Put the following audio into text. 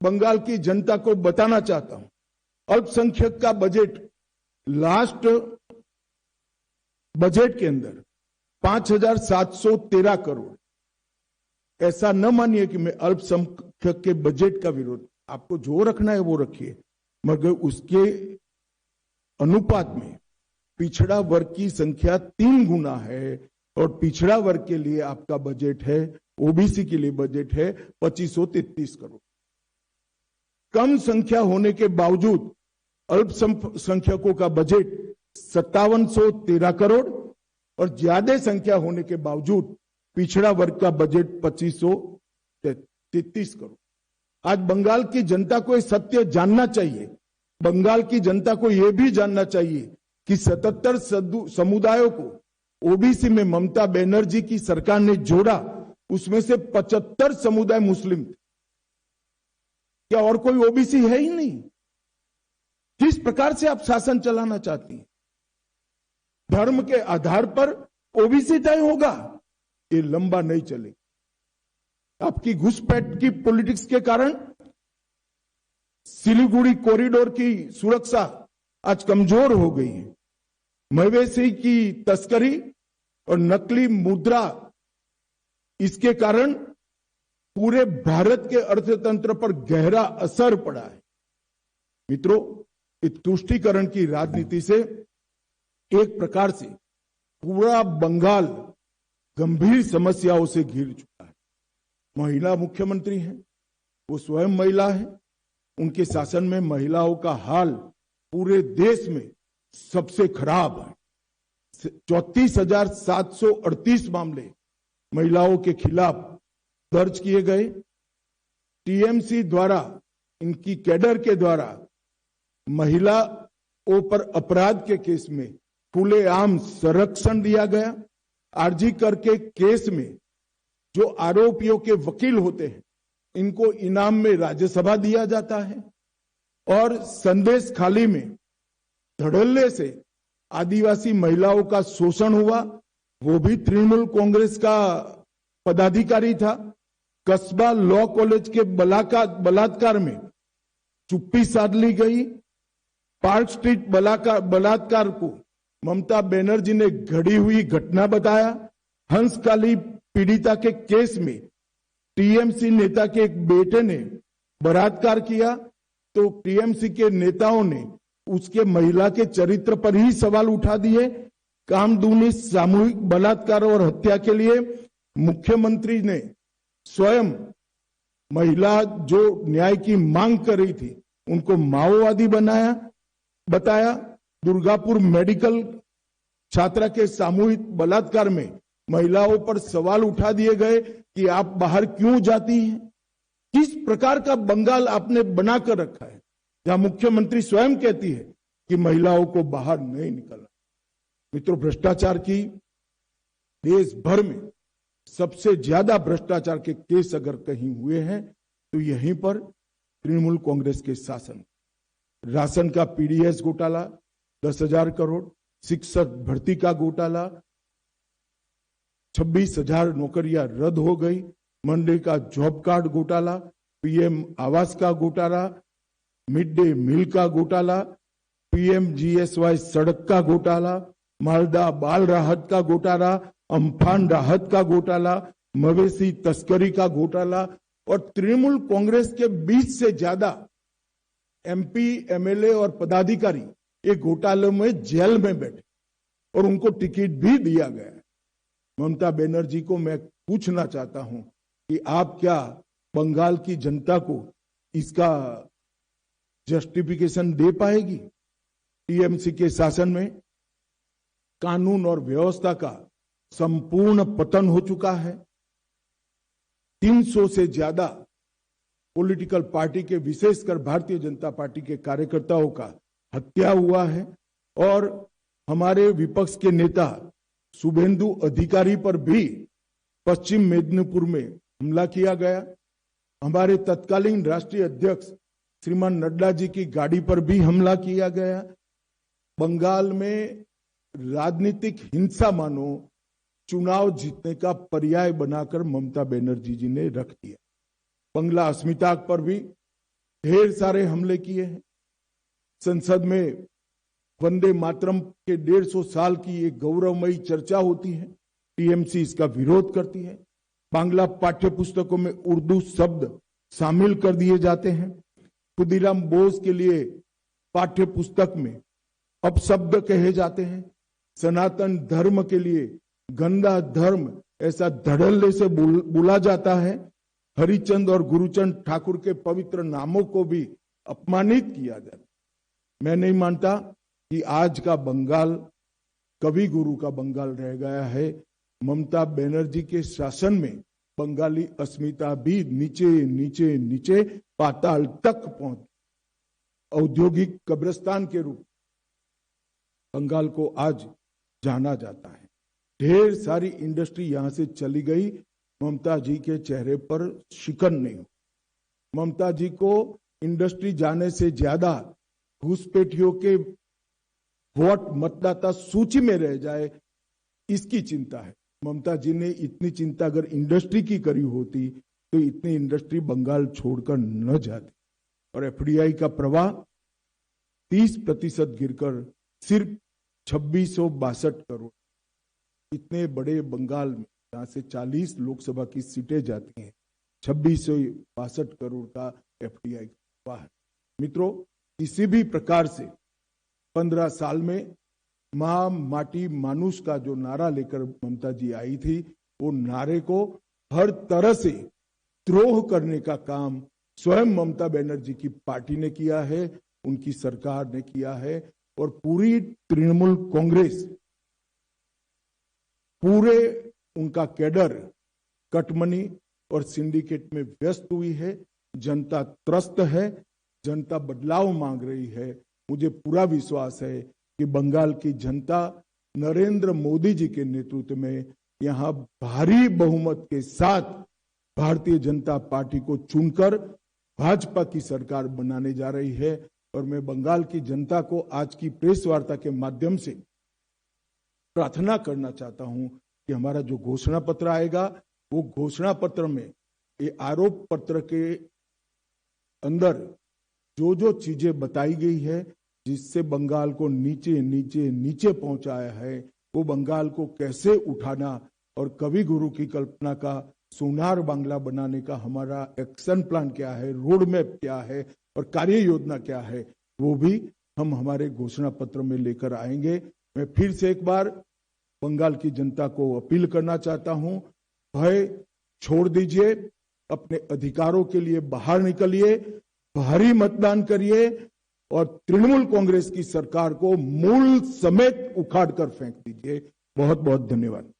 बंगाल की जनता को बताना चाहता हूं, अल्पसंख्यक का बजट लास्ट बजट के अंदर 5,713 करोड़। ऐसा न मानिए कि मैं अल्पसंख्यक के बजट का विरोध, आपको जो रखना है वो रखिए, मगर उसके अनुपात में पिछड़ा वर्ग की संख्या 3 गुना है और पिछड़ा वर्ग के लिए आपका बजट है, ओबीसी के लिए बजट है 2533 करोड़। कम संख्या होने के बावजूद अल्पसंख्यकों का बजट 5713 करोड़ और ज्यादा संख्या होने के बावजूद पिछड़ा वर्ग का बजट 2533 करोड़। आज बंगाल की जनता को यह सत्य जानना चाहिए, बंगाल की जनता को यह भी जानना चाहिए कि 77 समुदायों को ओबीसी में ममता बनर्जी की सरकार ने जोड़ा, उसमें से 75 समुदाय मुस्लिम थे। क्या और कोई ओबीसी है ही नहीं? किस प्रकार से आप शासन चलाना चाहती हैं? धर्म के आधार पर ओबीसी तय होगा, ये लंबा नहीं चलेगा। आपकी घुसपैठ की पॉलिटिक्स के कारण सिलीगुड़ी कॉरिडोर की सुरक्षा आज कमजोर हो गई है। मवेशी की तस्करी और नकली मुद्रा, इसके कारण पूरे भारत के अर्थतंत्र पर गहरा असर पड़ा है। मित्रों, इस तुष्टीकरण की राजनीति से एक प्रकार से पूरा बंगाल गंभीर समस्याओं से घिर चुका है। महिला मुख्यमंत्री हैं, वो स्वयं महिला है, उनके शासन में महिलाओं का हाल पूरे देश में सबसे खराब है। 34,738 मामले महिलाओं के खिलाफ दर्ज किए गए। टीएमसी द्वारा, इनकी कैडर के द्वारा महिलाओं पर अपराध के केस में खुलेआम संरक्षण दिया गया। आरजी करके केस में जो आरोपियों के वकील होते हैं, इनको इनाम में राज्यसभा दिया जाता है और संदेश खाली में धड़ल्ले से आदिवासी महिलाओं का शोषण हुआ, वो भी तृणमूल कांग्रेस का पदाधिकारी था। कस्बा लॉ कॉलेज के बलात्कार में चुप्पी साध ली गई। पार्क स्ट्रीट बलात्कार को ममता बनर्जी ने घड़ी हुई घटना बताया। हंसकाली पीड़िता के केस में टीएमसी नेता के एक बेटे ने बलात्कार किया तो टीएमसी के नेताओं ने उसके महिला के चरित्र पर ही सवाल उठा दिए। कामदूनी सामूहिक बलात्कार और हत्या के लिए मुख्यमंत्री ने स्वयं महिला जो न्याय की मांग कर रही थी उनको माओवादी बताया। दुर्गापुर मेडिकल छात्रा के सामूहिक बलात्कार में महिलाओं पर सवाल उठा दिए गए कि आप बाहर क्यों जाती हैं। किस प्रकार का बंगाल आपने बनाकर रखा है, जहां मुख्यमंत्री स्वयं कहती है कि महिलाओं को बाहर नहीं निकलना। मित्रों, भ्रष्टाचार की देश भर में सबसे ज्यादा भ्रष्टाचार के केस अगर कहीं हुए हैं तो यहीं पर तृणमूल कांग्रेस के शासन। राशन का पीडीएस घोटाला 10,000 करोड़, शिक्षक भर्ती का घोटाला, 26,000 नौकरियां रद्द हो गई, मनरेगा जॉब कार्ड घोटाला, पीएम आवास का घोटाला, मिड डे मील का घोटाला, पीएमजीएसवाई सड़क का घोटाला, मालदा बाल राहत का घोटाला, अम्फान राहत का घोटाला, मवेशी तस्करी का घोटाला और तृणमूल कांग्रेस के 20 से ज्यादा एमपी, एमएलए और पदाधिकारी एक घोटाले में जेल में बैठे और उनको टिकट भी दिया गया। ममता बनर्जी को मैं पूछना चाहता हूं कि आप क्या बंगाल की जनता को इसका जस्टिफिकेशन दे पाएगी? टीएमसी के शासन में कानून और व्यवस्था का संपूर्ण पतन हो चुका है। 300 से ज्यादा पॉलिटिकल पार्टी के, विशेषकर भारतीय जनता पार्टी के कार्यकर्ताओं का हत्या हुआ है और हमारे विपक्ष के नेता शुभेंदु अधिकारी पर भी पश्चिम मेदिनीपुर में हमला किया गया। हमारे तत्कालीन राष्ट्रीय अध्यक्ष श्रीमान नड्डा जी की गाड़ी पर भी हमला किया गया। बंगाल में राजनीतिक हिंसा मानो चुनाव जीतने का पर्याय बनाकर ममता बनर्जी जी ने रख दिया। बंगला अस्मिता पर भी ढेर सारे हमले किए हैं। संसद में वंदे मातरम के 150 साल की एक गौरवमयी चर्चा होती है, टीएमसी इसका विरोध करती है। बांग्ला पाठ्य पुस्तकों में उर्दू शब्द शामिल कर दिए जाते हैं। खुदीराम बोस के लिए पाठ्य पुस्तक में अपशब्द कहे जाते हैं। सनातन धर्म के लिए गंदा धर्म ऐसा धड़ल्ले से बोला जाता है। हरिचंद और गुरुचंद ठाकुर के पवित्र नामों को भी अपमानित किया जाता है। मैं नहीं मानता कि आज का बंगाल कवि गुरु का बंगाल रह गया है। ममता बनर्जी के शासन में बंगाली अस्मिता भी नीचे नीचे नीचे पाताल तक पहुंच, औद्योगिक कब्रिस्तान के रूप बंगाल को आज जाना जाता है। ढेर सारी इंडस्ट्री यहां से चली गई। ममता जी के चेहरे पर शिकन नहीं हो। ममता जी को इंडस्ट्री जाने से ज्यादा घुसपैठियों के वोट मतदाता सूची में रह जाए, इसकी चिंता है। ममता जी ने इतनी चिंता अगर इंडस्ट्री की करी होती तो इतनी इंडस्ट्री बंगाल छोड़कर न जाती। और एफडीआई का प्रवाह 30% गिरकर सिर्फ 2662 करोड़। इतने बड़े बंगाल में जहां से 40 लोकसभा की सीटें जाती हैं, 2662 करोड़ का एफडीआई का प्रवाह है। मित्रों, किसी भी प्रकार से 15 साल में मां माटी मानुष का जो नारा लेकर ममता जी आई थी, वो नारे को हर तरह से द्रोह करने का काम स्वयं ममता बनर्जी की पार्टी ने किया है, उनकी सरकार ने किया है। और पूरी तृणमूल कांग्रेस, पूरे उनका कैडर कटमनी और सिंडिकेट में व्यस्त हुई है। जनता त्रस्त है, जनता बदलाव मांग रही है। मुझे पूरा विश्वास है कि बंगाल की जनता नरेंद्र मोदी जी के नेतृत्व में यहां भारी बहुमत के साथ भारतीय जनता पार्टी को चुनकर भाजपा की सरकार बनाने जा रही है। और मैं बंगाल की जनता को आज की प्रेस वार्ता के माध्यम से प्रार्थना करना चाहता हूं कि हमारा जो घोषणा पत्र आएगा, वो घोषणा पत्र में ये आरोप पत्र के अंदर जो जो चीजें बताई गई है, जिससे बंगाल को नीचे नीचे नीचे पहुंचाया है, वो बंगाल को कैसे उठाना और कवि गुरु की कल्पना का सोनार बांग्ला बनाने का हमारा एक्शन प्लान क्या है, रोड मैप क्या है और कार्य योजना क्या है, वो भी हम हमारे घोषणा पत्र में लेकर आएंगे। मैं फिर से एक बार बंगाल की जनता को अपील करना चाहता हूं, भय छोड़ दीजिए, अपने अधिकारों के लिए बाहर निकलिए, भारी मतदान करिए और तृणमूल कांग्रेस की सरकार को मूल समेत उखाड़ कर फेंक दीजिए। बहुत बहुत धन्यवाद।